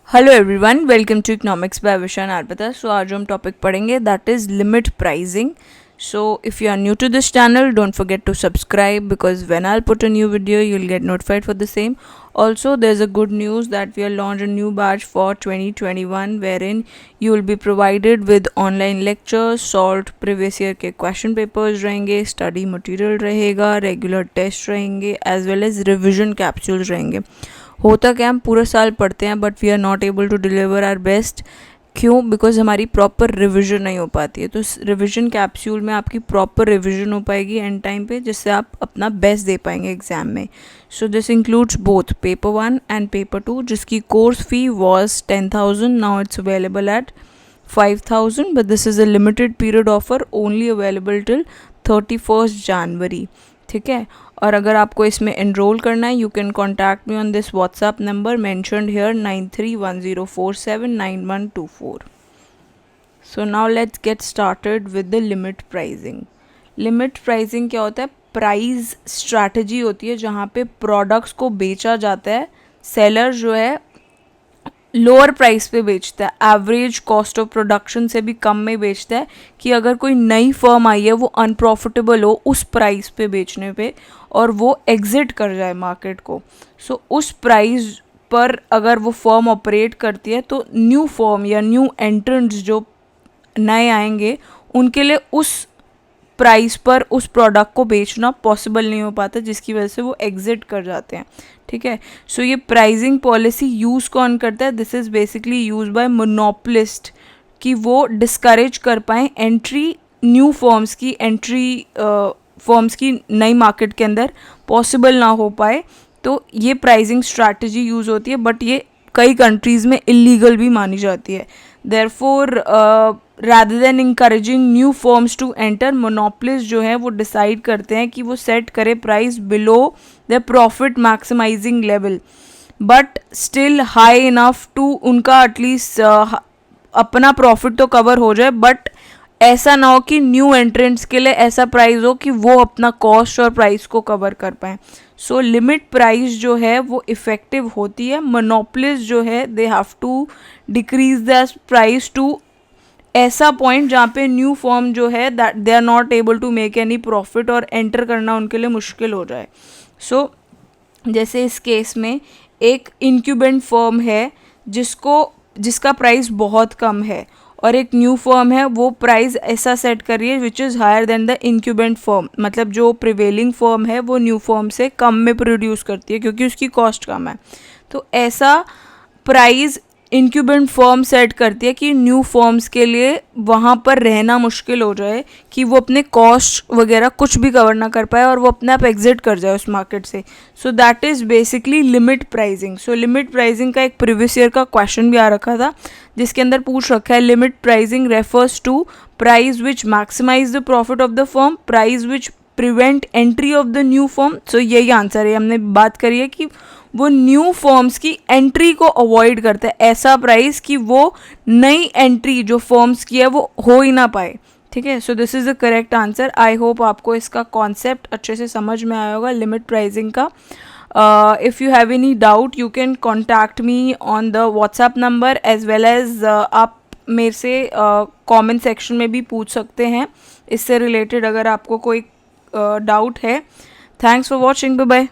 Hello everyone, welcome to economics by Vishan Arpita. So आज हम topic पढ़ेंगे that is limit pricing. So if you are new to this channel, don't forget to subscribe because when I'll put a new video, you'll get notified for the same. Also, there's a good news that we are launched a new batch for 2021 wherein you will be provided with online lectures, solved previous year के question papers रहेंगे, study material रहेगा, regular test रहेंगे, as well as revision capsules रहेंगे. होता क्या, हम पूरा साल पढ़ते हैं but we are not able to deliver our best. क्यों? बिकॉज हमारी प्रॉपर रिविजन नहीं हो पाती है. तो रिविजन कैप्सूल में आपकी प्रॉपर रिविजन हो पाएगी एंड टाइम पे, जिससे आप अपना बेस्ट दे पाएंगे एग्जाम में. So this includes both paper 1 and paper 2, जिसकी course fee was 10,000. Now it's available at 5,000, but this is a limited period offer, only available till 31st January. ठीक है. और अगर आपको इसमें एनरोल करना है, you can contact me on this WhatsApp number mentioned here 9310479124. So now let's get started with the limit pricing. Limit pricing क्या होता है? प्राइस स्ट्रैटेजी होती है जहाँ पे प्रोडक्ट्स को बेचा जाता है. सेलर जो है लोअर प्राइस पे बेचता है, एवरेज कॉस्ट ऑफ प्रोडक्शन से भी कम में बेचता है, कि अगर कोई नई फर्म आई है वो अनप्रॉफिटेबल हो उस प्राइस पे बेचने पे और वो एग्जिट कर जाए मार्केट को. सो उस प्राइस पर अगर वो फर्म ऑपरेट करती है तो न्यू फर्म या न्यू एंट्रेंट्स जो नए आएंगे उनके लिए उस प्राइस पर उस प्रोडक्ट को बेचना पॉसिबल नहीं हो पाता, जिसकी वजह से वो एग्जिट कर जाते हैं. ठीक है. सो ये प्राइसिंग पॉलिसी यूज़ कौन करता है? This is basically use by monopolist, कि वो डिस्करेज कर पाएँ एंट्री न्यू फर्म्स की, एंट्री फर्म्स की नई मार्केट के अंदर पॉसिबल ना हो पाए. तो ये प्राइसिंग स्ट्रैटेजी यूज़ होती है, बट ये कई कंट्रीज़ में इलीगल भी मानी जाती है. Therefore rather than encouraging new firms to enter, monopolists जो है वो डिसाइड करते हैं कि वो सेट करे price below the profit maximizing level, but still high enough to उनका एटलीस्ट अपना प्रॉफिट तो कवर हो जाए, बट ऐसा ना हो कि न्यू एंट्रेंट्स के लिए ऐसा प्राइस हो कि वो अपना कॉस्ट और प्राइस को कवर कर पाएँ. सो लिमिट प्राइस जो है वो इफ़ेक्टिव होती है. मोनोपोलिस्ट जो है they have to decrease the price to ऐसा पॉइंट जहाँ पे न्यू फर्म जो है that they are not able to make any profit और एंटर करना उनके लिए मुश्किल हो जाए. सो जैसे इस केस में एक इंक्यूबेंट फर्म है जिसका प्राइस बहुत कम है, और एक न्यू फर्म है वो प्राइस ऐसा सेट कर रही है which is higher than the incumbent firm. मतलब जो प्रिवेलिंग फर्म है वो न्यू फर्म से कम में प्रोड्यूस करती है क्योंकि उसकी कॉस्ट कम है. तो ऐसा प्राइस इंक्यूबेंट फर्म सेट करती है कि न्यू फर्म्स के लिए वहाँ पर रहना मुश्किल हो जाए, कि वो अपने कॉस्ट वगैरह कुछ भी कवर ना कर पाए और वो अपने आप एग्जिट कर जाए उस मार्केट से. So that is basically limit pricing. So limit pricing का एक प्रीवियस ईयर का क्वेश्चन भी आ रखा था, जिसके अंदर पूछ रखा है limit pricing refers to price which maximize the profit of the firm, price which prevent entry of the new firm. So यही आंसर है. हमने बात करी है कि वो न्यू फर्म्स की एंट्री को अवॉइड करता है, ऐसा प्राइस कि वो नई एंट्री जो फर्म्स की है वो हो ही ना पाए. ठीक है. So this is the correct answer. I hope आपको इसका कॉन्सेप्ट अच्छे से समझ में आया होगा लिमिट प्राइसिंग का. If you have any doubt you can contact me on the WhatsApp number as well as आप मेरे से कमेंट सेक्शन में भी पूछ सकते हैं इससे रिलेटेड अगर आपको कोई डाउट है. Thanks for watching. Bye bye.